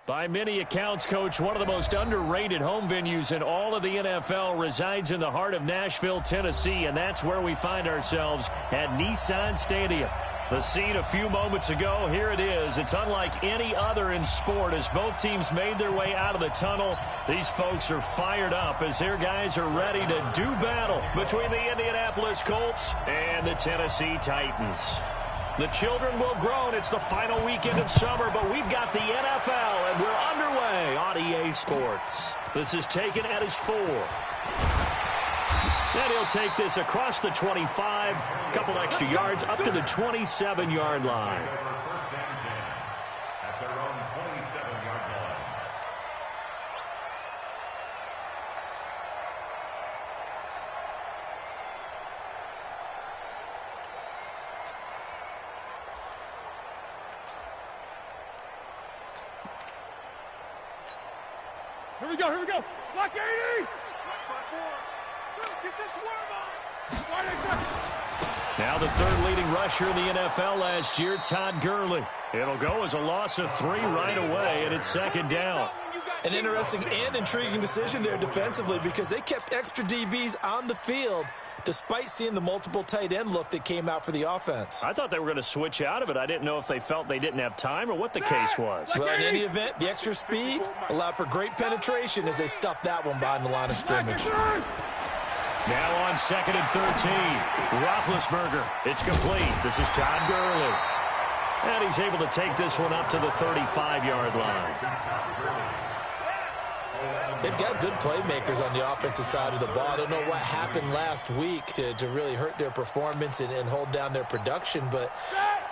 By many accounts, Coach, one of the most underrated home venues in all of the NFL resides in the heart of Nashville, Tennessee, and that's where we find ourselves at Nissan Stadium. The scene a few moments ago, here it is. It's unlike any other in sport as both teams made their way out of the tunnel. These folks are fired up as their guys are ready to do battle between the Indianapolis Colts and the Tennessee Titans. The children will groan. It's the final weekend of summer, but we've got the NFL, and we're underway on EA Sports. This is taken at his 4. And he'll take this across the 25, a couple extra yards, up to the 27-yard line. Here we go, here we go. Block 80! Get your swerve on! Now the third leading rusher in the NFL last year, Todd Gurley. It'll go as a loss of 3 right away, and it's second down. An interesting and intriguing decision there defensively because they kept extra DBs on the field despite seeing the multiple tight end look that came out for the offense. I thought they were going to switch out of it. I didn't know if they felt they didn't have time or what the case was. Well, in any event, the extra speed allowed for great penetration as they stuffed that one behind the line of scrimmage. Now on 2nd and 13. Roethlisberger. It's complete. This is Todd Gurley. And he's able to take this one up to the 35-yard line. They've got good playmakers on the offensive side of the ball. I don't know what happened last week to really hurt their performance and hold down their production, but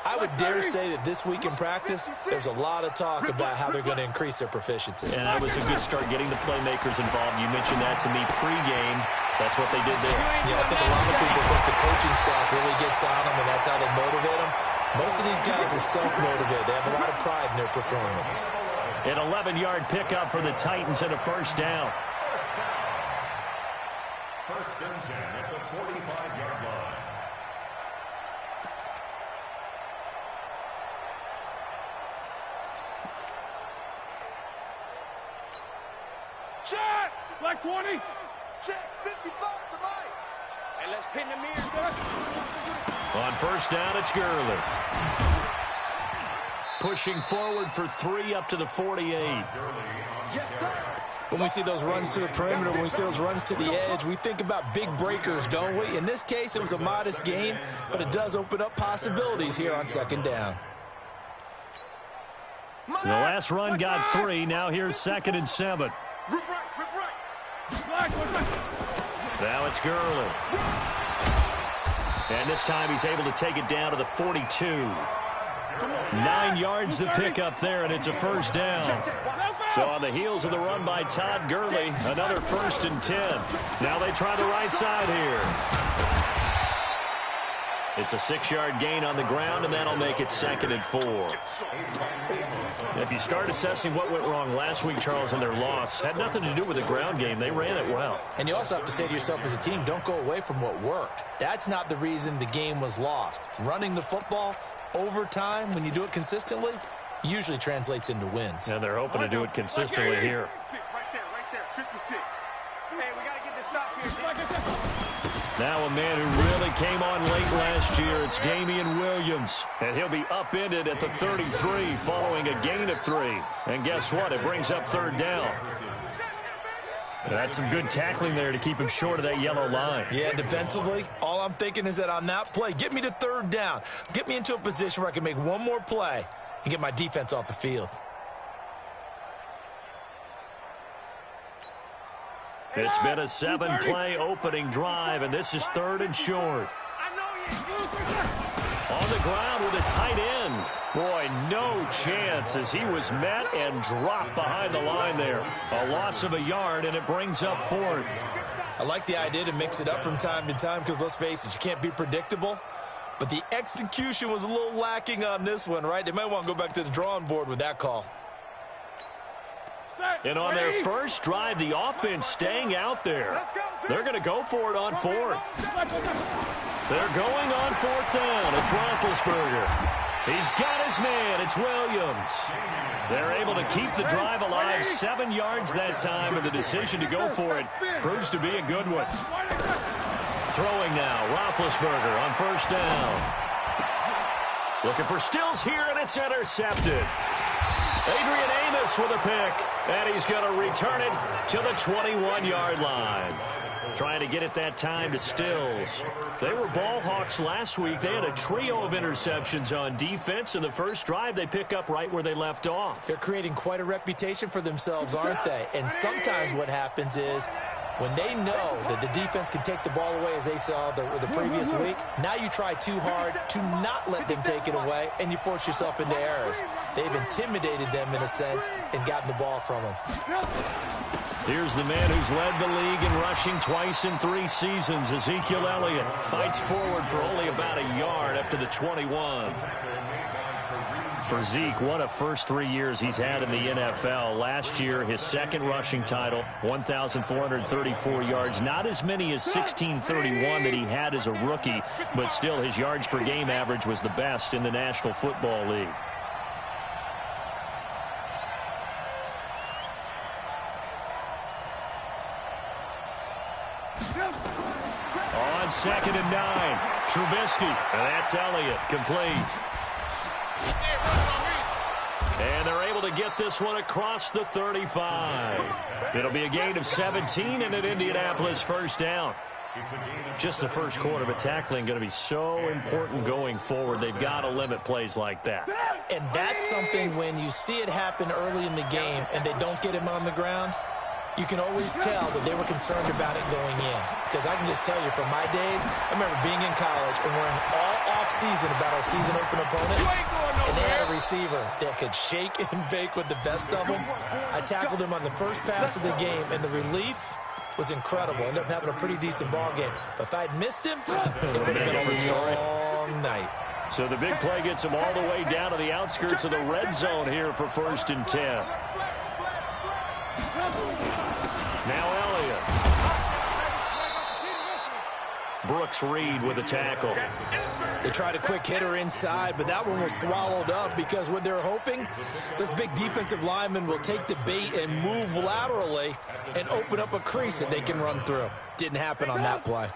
I would dare say that this week in practice, there's a lot of talk about how they're going to increase their proficiency. And that was a good start getting the playmakers involved. You mentioned that to me pregame. That's what they did there. Yeah, I think a lot of people think the coaching staff really gets on them, and that's how they motivate them. Most of these guys are self-motivated. They have a lot of pride in their performance. An 11-yard pickup for the Titans and a first down. First and 10 at the 45-yard line. Check! Like 20. Check. 55 to light. Hey, let's pin the mirror. On first down, it's Gurley. Pushing forward for 3 up to the 48. Yes, sir. When we see those runs to the perimeter, when we see those runs to the edge, we think about big breakers, don't we? In this case, it was a modest gain, but it does open up possibilities here on second down. The last run got 3. Now here's 2nd and 7. Rip right. Now it's Gurley. And this time he's able to take it down to the 42. 9 yards to pick up there, and it's a first down. So on the heels of the run by Todd Gurley, another 1st and 10. Now they try the right side here. It's a 6-yard gain on the ground, and that'll make it 2nd and 4. If you start assessing what went wrong last week, Charles, in their loss, had nothing to do with the ground game. They ran it well. And you also have to say to yourself as a team, don't go away from what worked. That's not the reason the game was lost. Running the football over time, when you do it consistently, usually translates into wins. And they're hoping to do it consistently here. Right there. 56. Hey, we got to get this stop here. Now a man who really came on late last year, it's Damian Williams. And he'll be upended at the 33 following a gain of 3. And guess what? It brings up 3rd down. That's some good tackling there to keep him short of that yellow line. Yeah, defensively, all I'm thinking is that on that play, get me to 3rd down. Get me into a position where I can make one more play and get my defense off the field. It's been a 7-play opening drive, and this is 3rd and short. On the ground with a tight end. Boy, no chance as he was met and dropped behind the line there. A loss of a yard, and it brings up 4th. I like the idea to mix it up from time to time because, let's face it, you can't be predictable. But the execution was a little lacking on this one, right? They might want to go back to the drawing board with that call. And on their first drive, the offense staying out there. They're going to go for it on 4th. They're going on 4th down. It's Roethlisberger. He's got his man. It's Williams. They're able to keep the drive alive. 7 yards that time, and the decision to go for it proves to be a good one. Throwing now, Roethlisberger on first down. Looking for Stills here, and it's intercepted. Adrian Amos with a pick, and he's going to return it to the 21-yard line. Trying to get it that time to Stills. They were ball hawks last week. They had a trio of interceptions on defense. In the first drive, they pick up right where they left off. They're creating quite a reputation for themselves, aren't they? And sometimes what happens is when they know that the defense can take the ball away, as they saw the previous week, now you try too hard to not let them take it away, and you force yourself into errors. They've intimidated them in a sense and gotten the ball from them. Here's the man who's led the league in rushing twice in 3 seasons. Ezekiel Elliott fights forward for only about a yard up to the 21. For Zeke, what a first 3 years he's had in the NFL. Last year, his second rushing title, 1,434 yards. Not as many as 1,631 that he had as a rookie, but still his yards per game average was the best in the National Football League. On 2nd and 9, Trubisky, and that's Elliott, complete. And they're able to get this one across the 35. It'll be a gain of 17 and an Indianapolis first down. Just the first quarter, but tackling going to be so important going forward. They've got to limit plays like that. And that's something when you see it happen early in the game and they don't get him on the ground, you can always tell that they were concerned about it going in. Because I can just tell you from my days, I remember being in college and worrying all off-season about our season-open opponent. And they had a receiver that could shake and bake with the best of them. I tackled him on the first pass of the game, and the relief was incredible. Ended up having a pretty decent ball game. But if I'd missed him, it would have been a long night. So the big play gets him all the way down to the outskirts of the red zone here for 1st and 10. Now Elliott. Brooks Reed with a tackle. They tried a quick hitter inside, but that one was swallowed up because what they're hoping, this big defensive lineman will take the bait and move laterally and open up a crease that they can run through. Didn't happen on that play.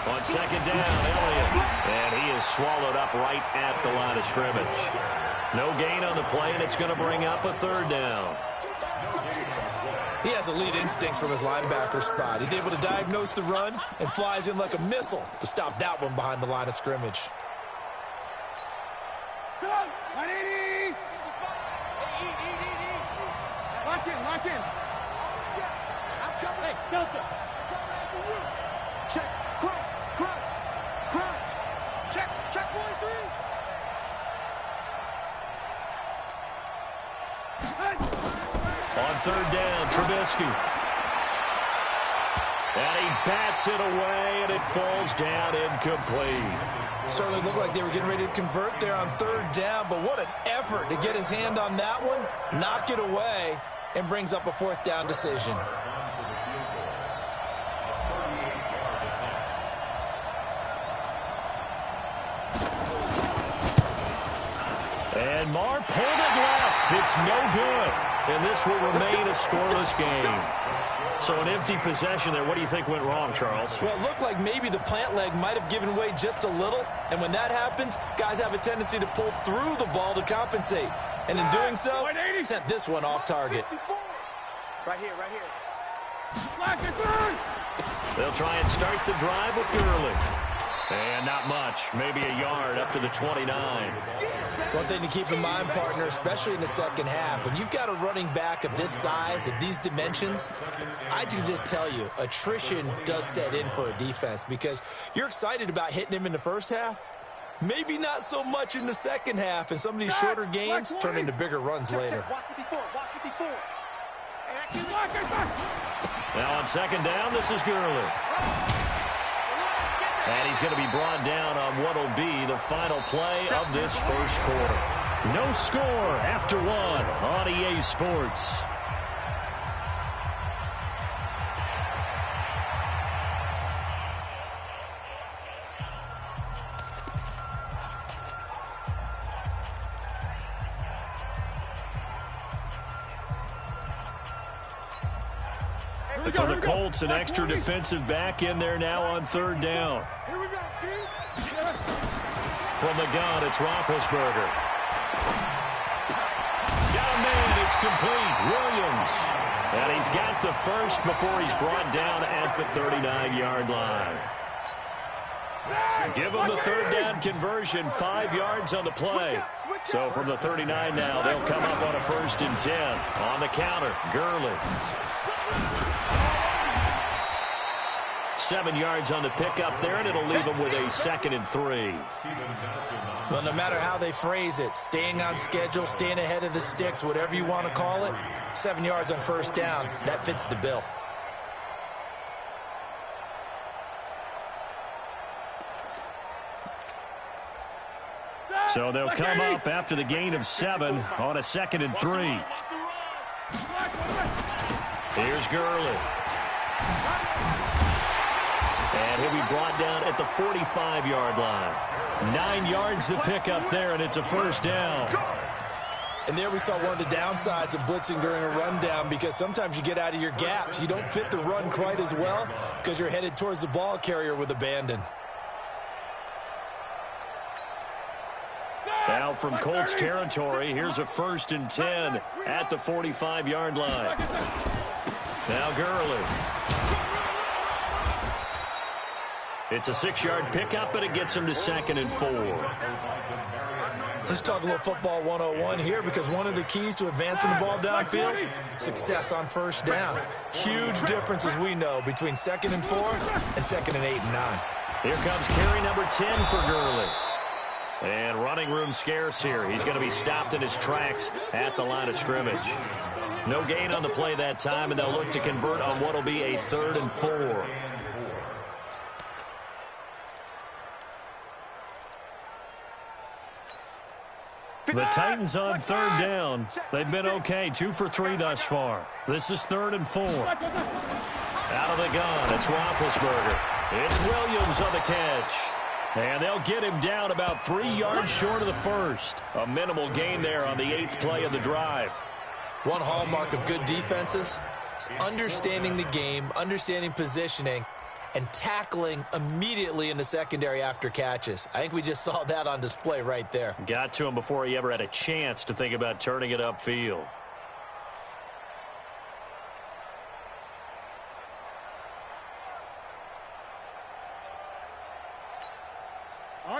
On 2nd down, Elliott. And he is swallowed up right at the line of scrimmage. No gain on the play, and it's going to bring up a 3rd down. He has elite instincts from his linebacker spot. He's able to diagnose the run and flies in like a missile to stop that one behind the line of scrimmage. Lock in, lock in. Hey, Delta. Check, crouch, crouch, crouch. Check 43. On 3rd down, Trubisky. And he bats it away, and it falls down incomplete. Certainly looked like they were getting ready to convert there on 3rd down, but what an effort to get his hand on that one, knock it away, and brings up a 4th down decision. And Marr pulled it left. It's no good. And this will remain a scoreless game. So an empty possession there. What do you think went wrong, Charles? Well, it looked like maybe the plant leg might have given way just a little. And when that happens, guys have a tendency to pull through the ball to compensate. And in doing so, sent this one off target. Right here, right here. They'll try and start the drive with Gurley. And not much. Maybe a yard up to the 29. One thing to keep in mind, partner, especially in the second half, when you've got a running back of this size, of these dimensions, I can just tell you, attrition does set in for a defense because you're excited about hitting him in the first half. Maybe not so much in the second half, and some of these shorter gains turn into bigger runs later. Now on 2nd down, this is Gurley. And he's going to be brought down on what will be the final play of this first quarter. No score after 1 on EA Sports. For the Colts, an extra defensive back in there now on third down. Here we go, team. From the gun, it's Roethlisberger. Got a man, it's complete. Williams. And he's got the first before he's brought down at the 39-yard line. Give them the third down conversion, 5 yards on the play. So from the 39 now, they'll come up on a 1st and 10. On the counter, Gurley. 7 yards on the pickup there, and it'll leave them with a 2nd and 3. Well, no matter how they phrase it, staying on schedule, staying ahead of the sticks, whatever you want to call it, 7 yards on 1st down, that fits the bill. So they'll come up after the gain of 7 on a 2nd and 3. Here's Gurley. And he'll be brought down at the 45-yard line. 9 yards to pick up there, and it's a 1st down. And there we saw one of the downsides of blitzing during a rundown, because sometimes you get out of your gaps. You don't fit the run quite as well because you're headed towards the ball carrier with abandon. Now from Colts territory, here's a 1st and 10 at the 45-yard line. Now Gurley. It's a 6-yard pickup, and it gets him to 2nd and 4. Let's talk a little football 101 here, because one of the keys to advancing the ball downfield, success on 1st down. Huge difference, as we know, between 2nd and 4 and 2nd and 8 and 9. Here comes carry number 10 for Gurley. And running room scarce here. He's going to be stopped in his tracks at the line of scrimmage. No gain on the play that time, and they'll look to convert on what will be a 3rd and 4. The Titans on 3rd down. They've been okay, 2 for 3 thus far. This is 3rd and 4. Out of the gun, it's Roethlisberger. It's Williams on the catch. And they'll get him down about 3 yards short of the 1st. A minimal gain there on the 8th play of the drive. One hallmark of good defenses is understanding the game, understanding positioning, and tackling immediately in the secondary after catches. I think we just saw that on display right there. Got to him before he ever had a chance to think about turning it upfield.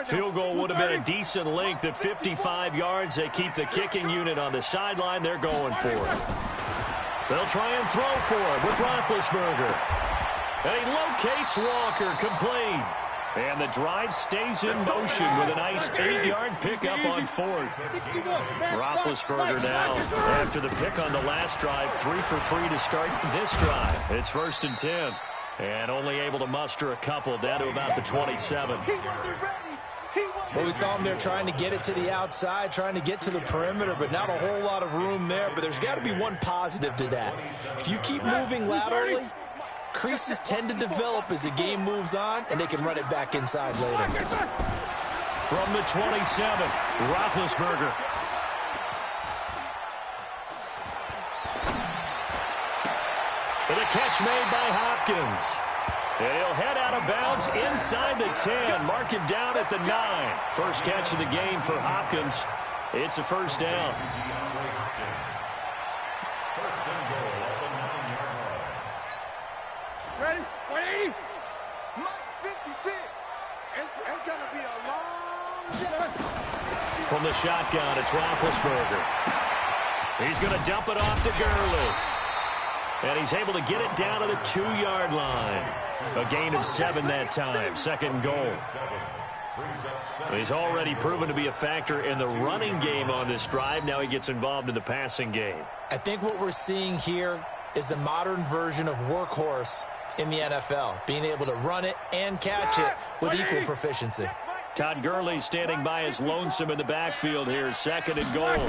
Field goal would have been a decent length at 55 yards. They keep the kicking unit on the sideline. They're going for it. They'll try and throw for it with Roethlisberger. And he locates Walker, complete. And the drive stays in motion with a nice 8-yard pickup on 4th. Roethlisberger now, after the pick on the last drive, 3 for 3 to start this drive. It's 1st and 10. And only able to muster a couple down to about the 27. Well, we saw him there trying to get it to the outside, trying to get to the perimeter, but not a whole lot of room there. But there's got to be one positive to that. If you keep moving laterally, creases tend to develop as the game moves on, and they can run it back inside later. From the 27, Roethlisberger. And a catch made by Hopkins. And he'll head out of bounds inside the 10. Mark him down at the 9. First catch of the game for Hopkins. It's a 1st down. Ready? 180. Mike's 56. It's going to be a long day. From the shotgun, it's Roethlisberger. He's going to dump it off to Gurley. And he's able to get it down to the 2-yard line. A gain of 7 that time. 2nd goal. He's already proven to be a factor in the running game on this drive. Now he gets involved in the passing game. I think what we're seeing here is the modern version of workhorse in the NFL, being able to run it and catch it with equal proficiency. Todd Gurley standing by as lonesome in the backfield here. 2nd and goal.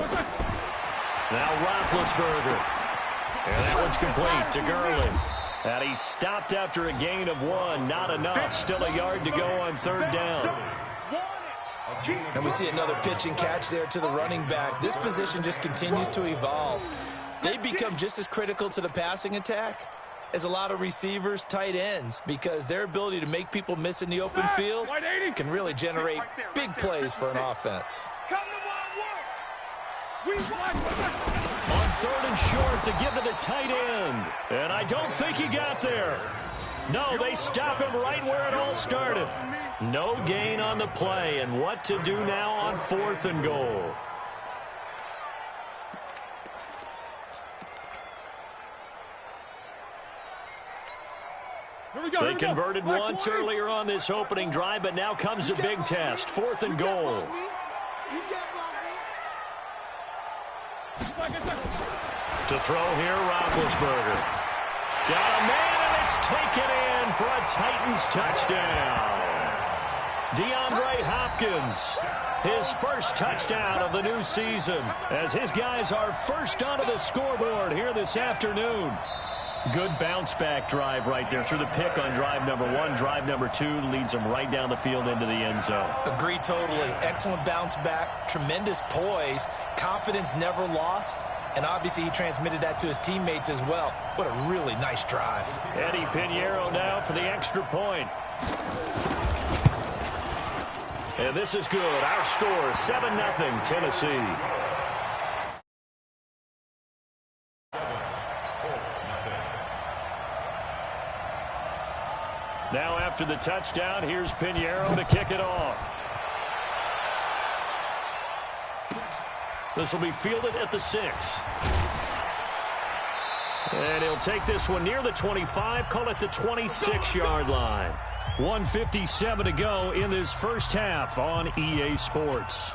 Now Roethlisberger. And that one's complete to Gurley. And he stopped after a gain of 1. Not enough. Still a yard to go on 3rd down. And we see another pitch and catch there to the running back. This position just continues to evolve. They become just as critical to the passing attack is a lot of receivers, tight ends, because their ability to make people miss in the open field can really generate big plays for an offense. On 3rd and short to give to the tight end. And I don't think he got there. No, they stop him right where it all started. No gain on the play, and what to do now on 4th and goal. They converted once earlier on this opening drive, but now comes a big test. 4th and goal. To throw here, Roethlisberger. Got a man, and it's taken in for a Titans touchdown. DeAndre Hopkins, his first touchdown of the new season, as his guys are first onto the scoreboard here this afternoon. Good bounce-back drive right there through the pick on drive number 1. Drive number 2 leads them right down the field into the end zone. Agree totally. Excellent bounce back, tremendous poise, confidence never lost, and obviously he transmitted that to his teammates as well. What a really nice drive. Eddie Pinheiro now for the extra point. And this is good. Our score, 7-0 Tennessee. Now after the touchdown, here's Pinheiro to kick it off. This will be fielded at the 6. And he'll take this one near the 25, call it the 26-yard line. 1:57 to go in this first half on EA Sports.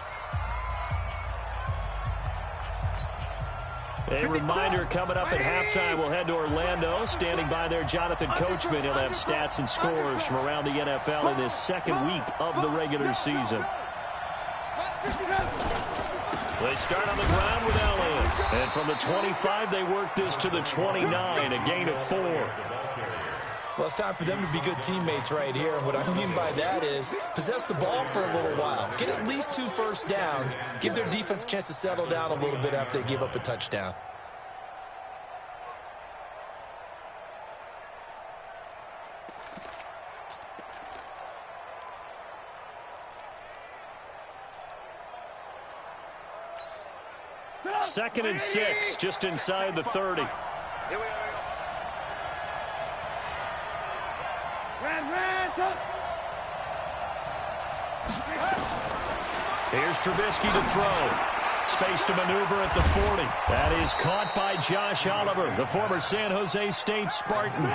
A reminder, coming up at halftime, we'll head to Orlando. Standing by there, Jonathan Coachman. He'll have stats and scores from around the NFL in this second week of the regular season. They start on the ground with Elliott. And from the 25, they work this to the 29, a gain of 4. Well, it's time for them to be good teammates right here. And what I mean by that is possess the ball for a little while. Get at least 2 first downs. Give their defense a chance to settle down a little bit after they give up a touchdown. Second and 6, just inside the 30. Here's Trubisky to throw. Space to maneuver at the 40. That is caught by Josh Oliver, the former San Jose State Spartan.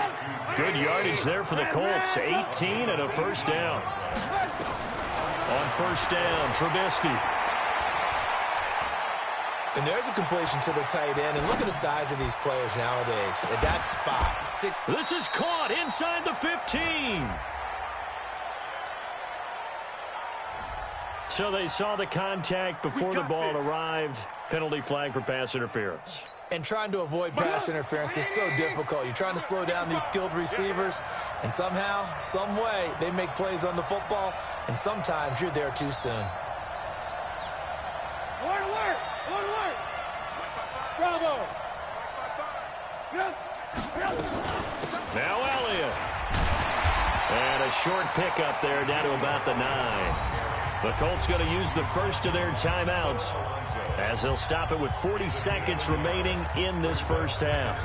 Good yardage there for the Colts. 18 and a first down. On first down, Trubisky. And there's a completion to the tight end. And look at the size of these players nowadays. At that spot. This is caught inside the 15. So they saw the contact before the ball arrived. Penalty flag for pass interference. And trying to avoid pass interference is so difficult. You're trying to slow down these skilled receivers, and somehow, some way, they make plays on the football, and sometimes you're there too soon. Bravo! Now Elliott. And a short pickup there down to about the 9. The Colts going to use the first of their timeouts as they'll stop it with 40 seconds remaining in this first half.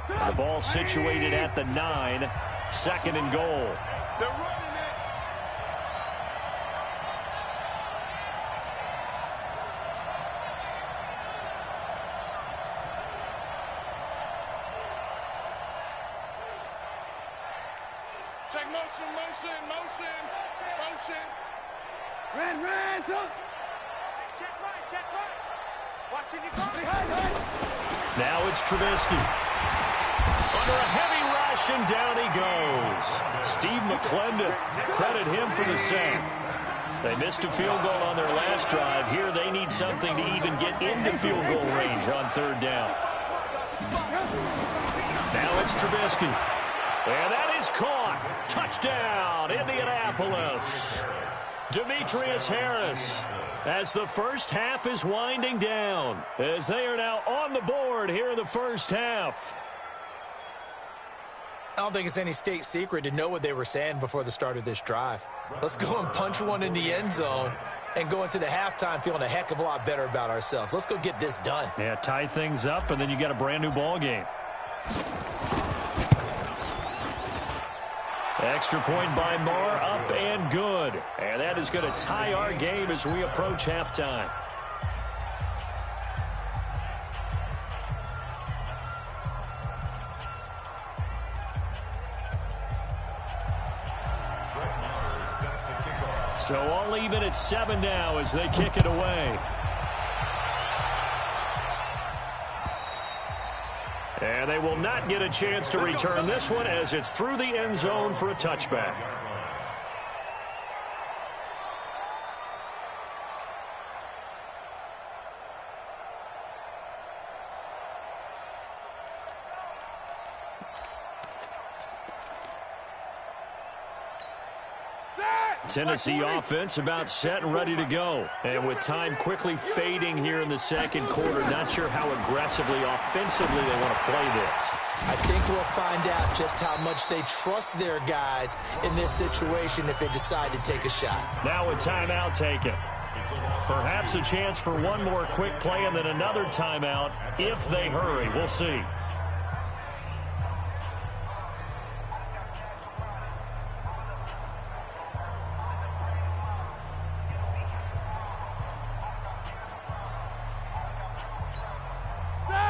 The ball situated at the 9, 2nd and goal. They're running it. Check motion, motion, motion, motion. Ran, look. Check right. Watching you go. Now it's Trubisky. Under a heavy rush, and down he goes. Steve McClendon, credit him for the sack. They missed a field goal on their last drive. Here they need something to even get into field goal range on 3rd down. Now it's Trubisky. And that is caught. Touchdown, Indianapolis. Demetrius Harris, as the first half is winding down, as they are now on the board here in the first half. I don't think it's any state secret to know what they were saying before the start of this drive. Let's go and punch one in the end zone and go into the halftime feeling a heck of a lot better about ourselves. Let's go get this done. Yeah, tie things up, and then you got a brand new ball game. Extra point by Marr, up and good. And that is going to tie our game as we approach halftime. So all even at 7 now as they kick it away. And they will not get a chance to return this one as it's through the end zone for a touchback. Tennessee offense about set and ready to go. And with time quickly fading here in the second quarter, not sure how aggressively, offensively they want to play this. I think we'll find out just how much they trust their guys in this situation if they decide to take a shot. Now a timeout taken. Perhaps a chance for one more quick play and then another timeout if they hurry. We'll see.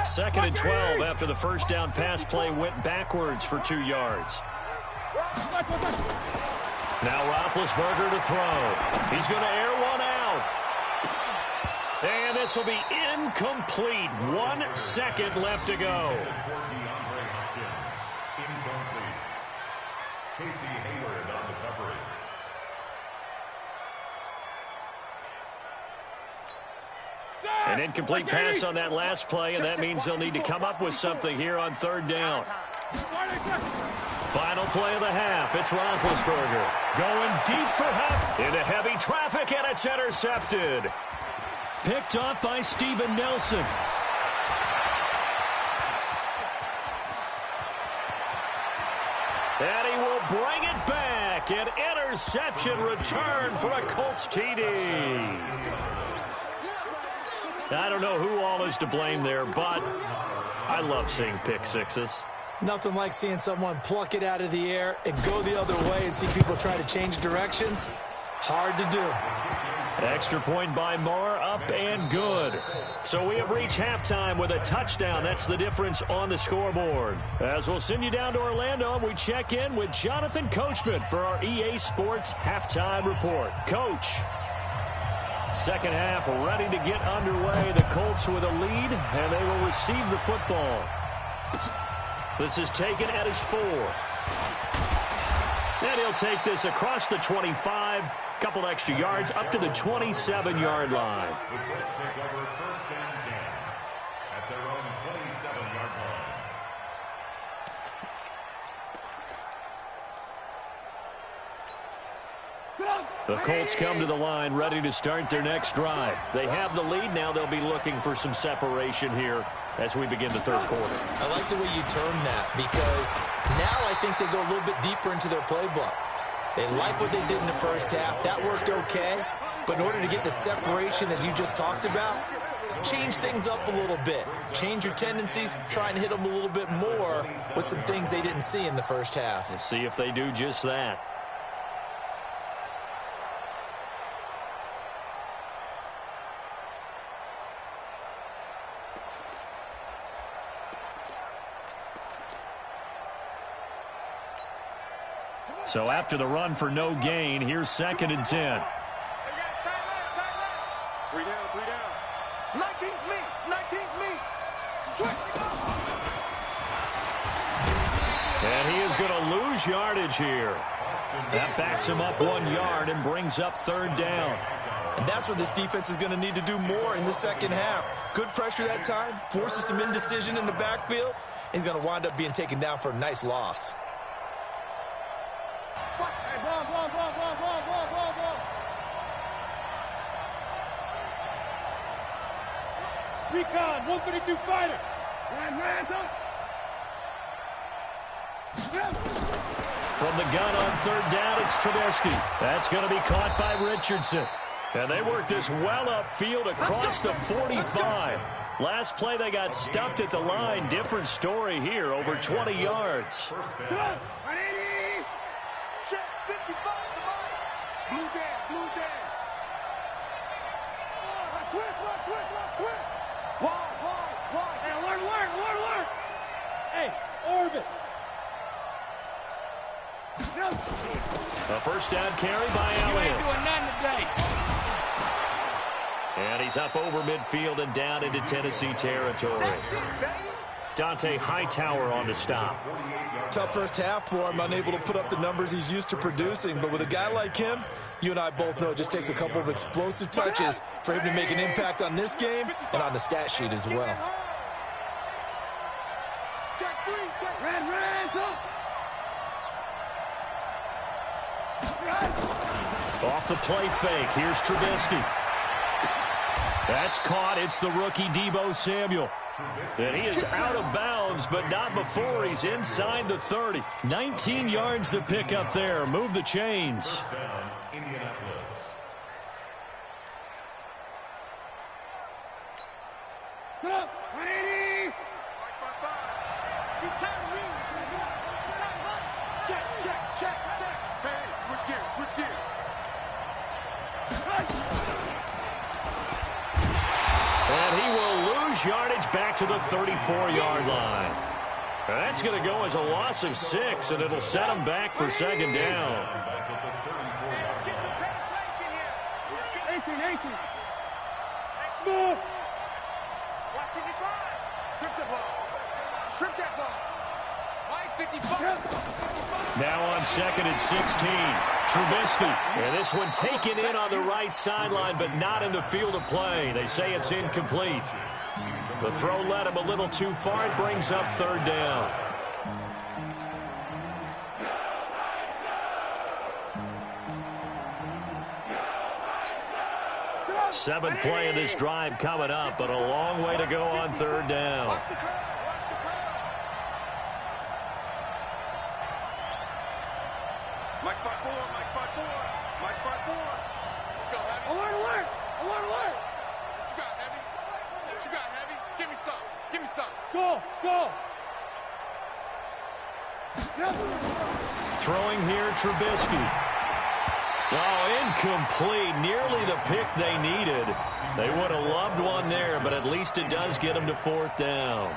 Second and 12 after the first down pass play went backwards for 2 yards. Now Roethlisberger to throw. He's going to air one out. And this will be incomplete. 1 second left to go. An incomplete pass on that last play, and that means they'll need to come up with something here on third down. Final play of the half. It's Roethlisberger going deep for half into heavy traffic, and it's intercepted. Picked up by Steven Nelson. And he will bring it back. An interception return for a Colts TD. I don't know who all is to blame there, but I love seeing pick sixes. Nothing like seeing someone pluck it out of the air and go the other way and see people try to change directions. Hard to do. Extra point by Marr, up and good. So we have reached halftime with a touchdown. That's the difference on the scoreboard. As we'll send you down to Orlando, we check in with Jonathan Coachman for our EA Sports Halftime Report. Coach. Second half ready to get underway. The Colts with a lead, and they will receive the football. This is taken at his 4. And he'll take this across the 25, couple extra yards up to the 27-yard line. The Colts take over first and 10 at their own 27-yard line. The Colts come to the line ready to start their next drive. They have the lead. Now they'll be looking for some separation here as we begin the third quarter. I like the way you term that because now I think they go a little bit deeper into their playbook. They like what they did in the first half. That worked okay. But in order to get the separation that you just talked about, change things up a little bit. Change your tendencies. Try and hit them a little bit more with some things they didn't see in the first half. We'll see if they do just that. So after the run for no gain, here's second and 10. 3 down. 19's me. 19's me. And he is going to lose yardage here. That backs him up 1 yard and brings up third down. And that's what this defense is going to need to do more in the second half. Good pressure that time, forces some indecision in the backfield. He's going to wind up being taken down for a nice loss. Recon, 132 fighter. Hands up. From the gun on third down, it's Trubisky. That's going to be caught by Richardson. And they work this well upfield across the 45. Last play, they got stuffed at the line. Different story here, over 20 yards. Check, 55 to mine. Blue down, blue down. Let's switch. Wide. Hey, alert. Hey, orbit. A first down carry by Elliott. You ain't doing nothing today. And he's up over midfield and down into Tennessee territory. Dante Hightower on the stop. Tough first half for him, unable to put up the numbers he's used to producing. But with a guy like him, you and I both know it just takes a couple of explosive touches for him to make an impact on this game and on the stat sheet as well. Check 3, check. Red, up. Off the play fake, here's Trubisky. That's caught. It's the rookie Deebo Samuel. And he is out of bounds, but not before he's inside the 30. 19 yards to pick up there. Move the chains. Put up. 180. 5. He's time to read. Check. Hey, switch gears. And he will lose yardage back to the 34-yard line. That's going to go as a loss of 6, and it'll set him back for second down. Let's get some penetration here. 18. Smooth. Watch it drive. Strip that ball. 55. Now on second and 16. Trubisky. And this one taken in on the right sideline, but not in the field of play. They say it's incomplete. The throw led him a little too far. It brings up third down. Seventh play of this drive coming up, but a long way to go on third down. Watch the curve. Mike 5-4. Let's go, Heavy. Alert. What you got, Heavy? Give me some. Go. Throwing here, Trubisky. Oh, incomplete. Nearly the pick they needed. They would have loved one there, but at least it does get them to fourth down.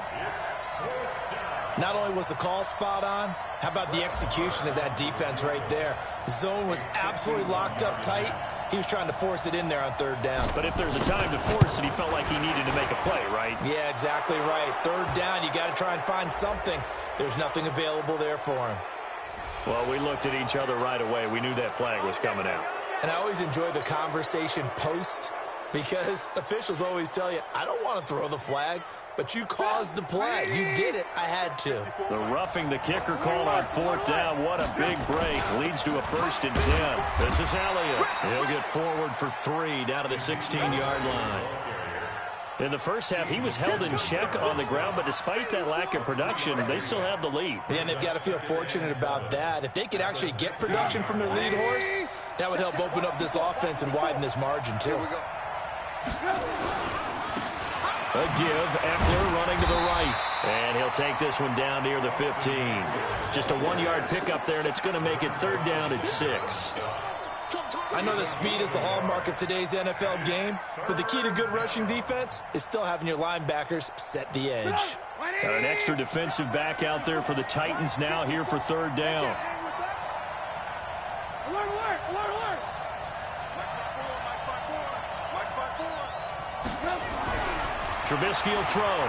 Not only was the call spot on, how about the execution of that defense right there? The zone was absolutely locked up tight. He was trying to force it in there on third down. But if there's a time to force it, he felt like he needed to make a play, right? Yeah, exactly right. Third down, you got to try and find something. There's nothing available there for him. Well, we looked at each other right away. We knew that flag was coming out. And I always enjoy the conversation post because officials always tell you, I don't want to throw the flag, but you caused the play. You did it. I had to. The roughing the kicker call on fourth down. What a big break. Leads to a 1st and 10. This is Elliott. He'll get forward for 3 down to the 16-yard line. In the first half, he was held in check on the ground, but despite that lack of production, they still have the lead. And they've got to feel fortunate about that. If they could actually get production from their lead horse, that would help open up this offense and widen this margin, too. A give, Eckler running to the right. And he'll take this one down near the 15. Just a 1-yard pickup there, and it's going to make it 3rd down at 6. I know that speed is the hallmark of today's NFL game, but the key to good rushing defense is still having your linebackers set the edge. Got an extra defensive back out there for the Titans now here for 3rd down. Alert. Trubisky will throw.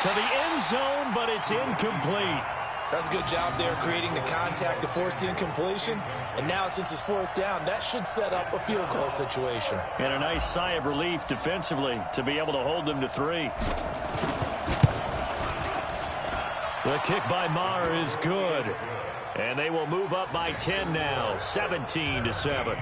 To the end zone, but it's incomplete. That's a good job there creating the contact to force the incompletion. And now, since it's 4th down, that should set up a field goal situation. And a nice sigh of relief defensively to be able to hold them to 3. The kick by Maher is good. And they will move up by 10 now, 17-7.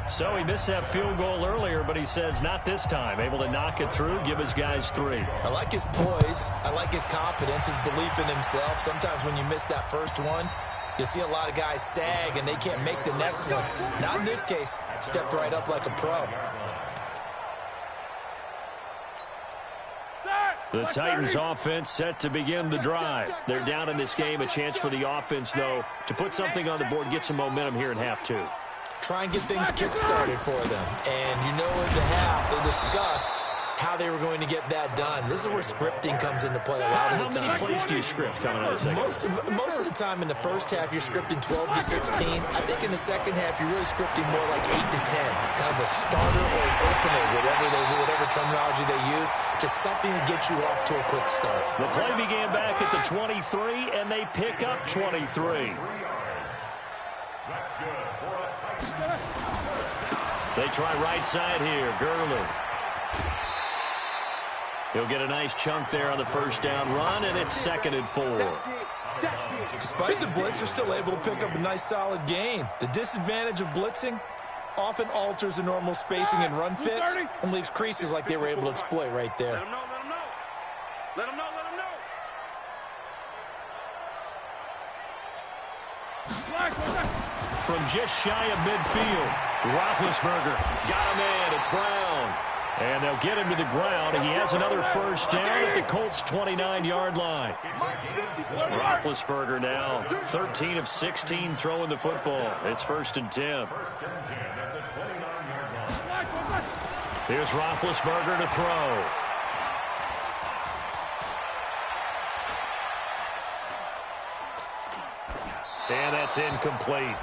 So he missed that field goal earlier, but he says not this time. Able to knock it through, give his guys 3. I like his poise. I like his confidence, his belief in himself. Sometimes when you miss that first one, you'll see a lot of guys sag and they can't make the next one. Not in this case. Stepped right up like a pro. The Titans offense set to begin the drive. They're down in this game. A chance for the offense, though, to put something on the board, get some momentum here in half 2. Try and get things kick-started for them. And you know in the half, they discussed how they were going to get that done. This is where scripting comes into play a lot of the time. How many plays do you script coming out of the second? Most of the time in the first half, you're scripting 12 to 16. I think in the second half, you're really scripting more like 8 to 10. Kind of a starter or an opener, whatever terminology they use. Just something to get you off to a quick start. The play began back at the 23, and they pick up 23. That's good for a touchdown. They try right side here. Gurley. He'll get a nice chunk there on the first down run, and it's 2nd and 4. Despite the blitz, they're still able to pick up a nice, solid gain. The disadvantage of blitzing often alters the normal spacing and run fits and leaves creases like they were able to exploit right there. Let him know, let him know. Let him know, let him know. From just shy of midfield, Roethlisberger got him in. It's Brown. And they'll get him to the ground. He has another first down at the Colts' 29-yard line. Roethlisberger now 13 of 16 throwing the football. It's 1st and 10. Here's Roethlisberger to throw. And that's incomplete.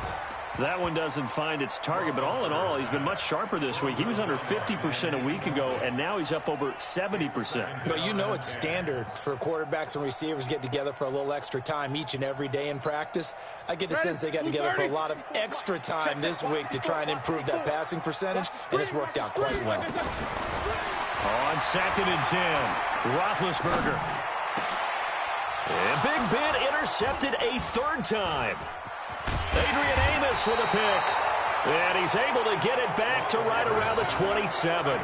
That one doesn't find its target, but all in all, he's been much sharper this week. He was under 50% a week ago, and now he's up over 70%. But you know it's standard for quarterbacks and receivers get together for a little extra time each and every day in practice. I get the sense they got together for a lot of extra time this week to try and improve that passing percentage, and it's worked out quite well. On 2nd and 10, Roethlisberger. And Big Ben intercepted a 3rd time. Adrian Amos with a pick. And he's able to get it back to right around the 27.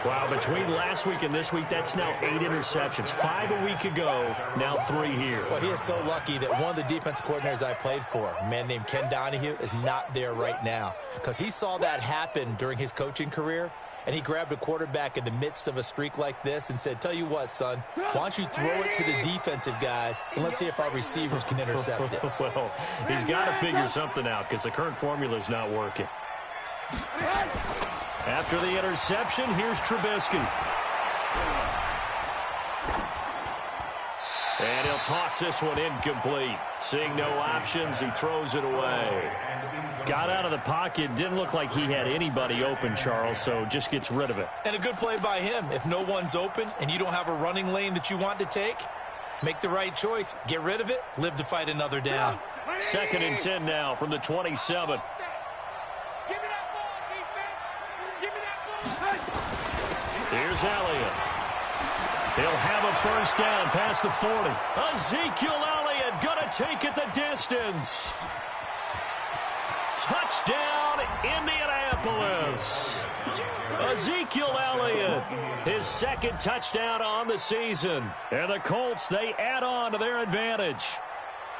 Wow, between last week and this week, that's now 8 interceptions. 5 a week ago, now 3 here. Well, he is so lucky that one of the defensive coordinators I played for, a man named Ken Donahue, is not there right now. Because he saw that happen during his coaching career, and he grabbed a quarterback in the midst of a streak like this and said, tell you what, son, why don't you throw it to the defensive guys, and let's see if our receivers can intercept it. Well, he's got to figure something out because the current formula is not working. After the interception, here's Trubisky. And he'll toss this one incomplete. Seeing no options, he throws it away. Got out of the pocket. Didn't look like he had anybody open, Charles, so just gets rid of it. And a good play by him. If no one's open and you don't have a running lane that you want to take, make the right choice. Get rid of it. Live to fight another down. 2nd and 10 now from the 27. Give me that ball, defense. Give me that ball. Here's Elliott. He'll have a first down past the 40. Ezekiel Elliott gonna take it the distance. Touchdown, Indianapolis. Ezekiel Elliott, his 2nd touchdown on the season. And the Colts, they add on to their advantage.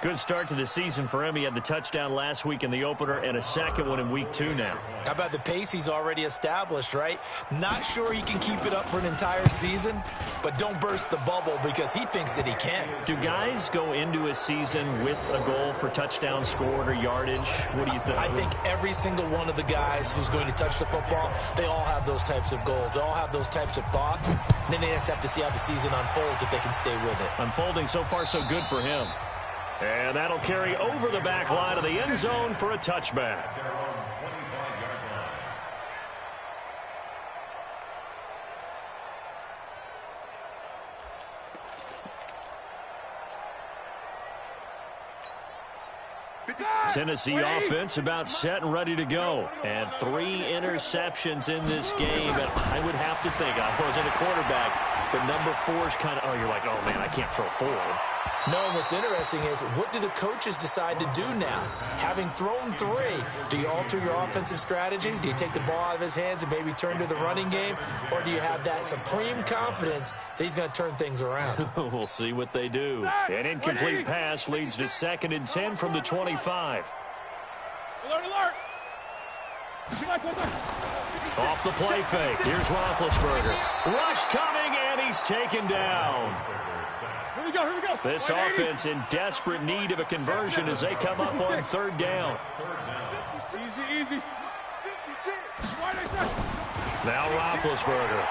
Good start to the season for him. He had the touchdown last week in the opener and a 2nd one in week 2 now. How about the pace he's already established, right? Not sure he can keep it up for an entire season, but don't burst the bubble because he thinks that he can. Do guys go into a season with a goal for touchdown scored or yardage? What do you think? I think every single one of the guys who's going to touch the football, they all have those types of goals. They all have those types of thoughts. And then they just have to see how the season unfolds if they can stay with it. Unfolding so far so good for him. And that'll carry over the back line of the end zone for a touchback. Tennessee offense about set and ready to go. And 3 interceptions in this game. And I would have to think, I wasn't a quarterback, but number 4 is kind of, oh, you're like, oh, man, I can't throw 4. No, what's interesting is, what do the coaches decide to do now? Having thrown 3, do you alter your offensive strategy? Do you take the ball out of his hands and maybe turn to the running game? Or do you have that supreme confidence that he's going to turn things around? We'll see what they do. An incomplete pass leads to 2nd and 10 from the 25. Alert, alert! Off the play fake. Here's Roethlisberger. Rush coming, and he's taken down. Here we go, here we go. This offense in desperate need of a conversion as they come up on 3rd down. Easy, easy. Now Roethlisberger.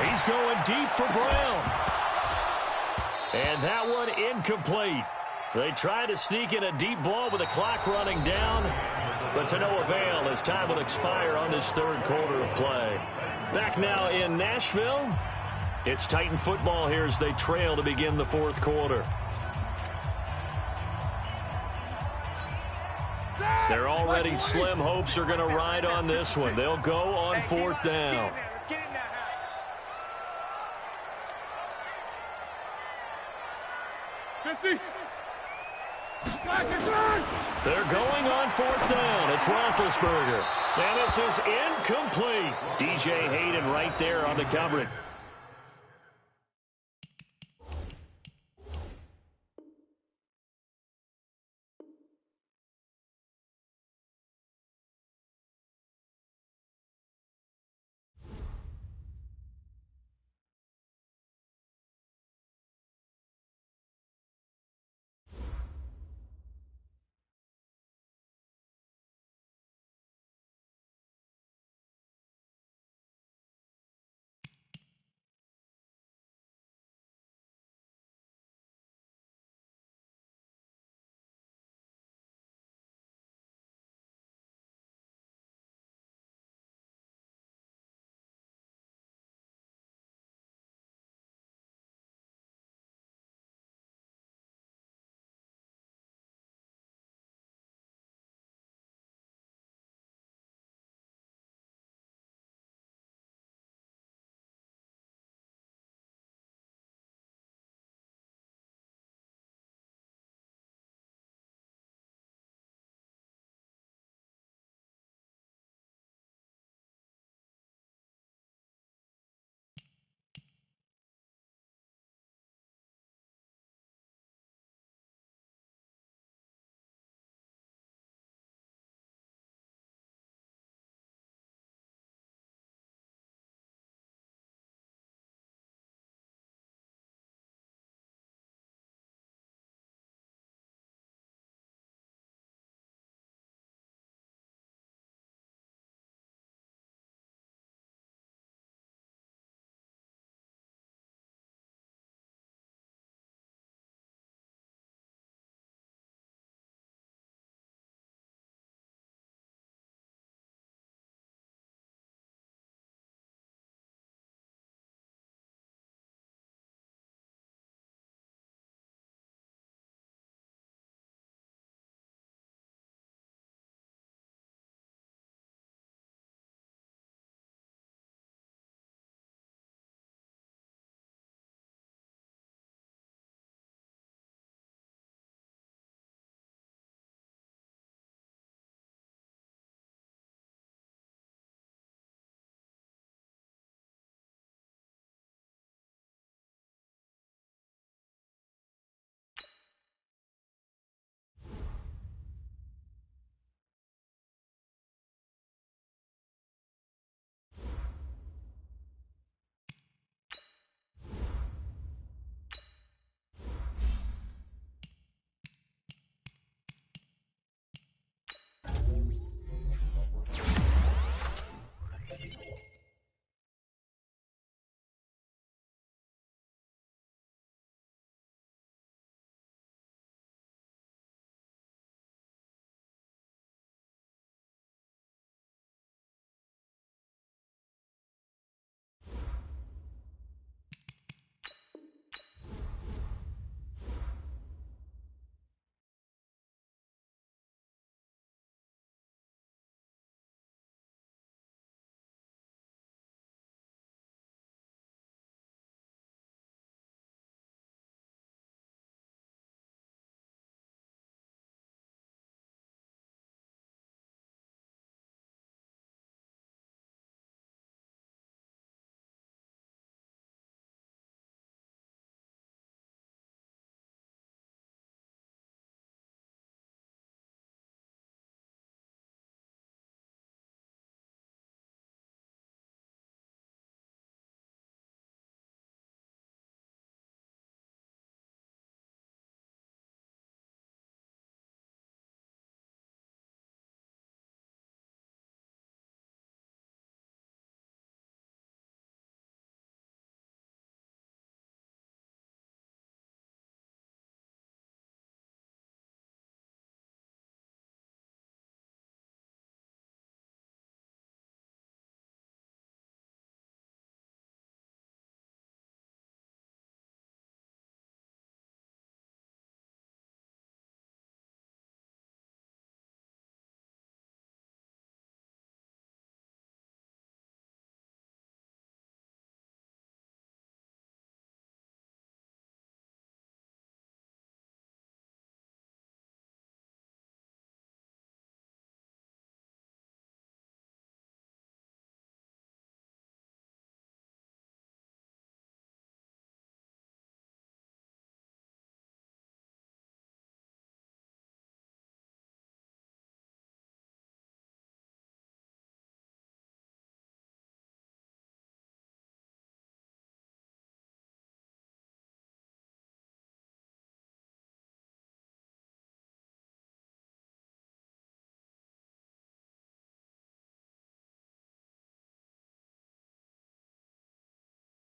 He's going deep for Brown. And that one incomplete. They try to sneak in a deep ball with the clock running down, but to no avail as time will expire on this 3rd quarter of play. Back now in Nashville, it's Titan football here as they trail to begin the 4th quarter. Their already slim hopes are going to ride on this one. They'll go on 4th down. They're going on 4th down. It's Roethlisberger. And this is incomplete. DJ Hayden right there on the coverage.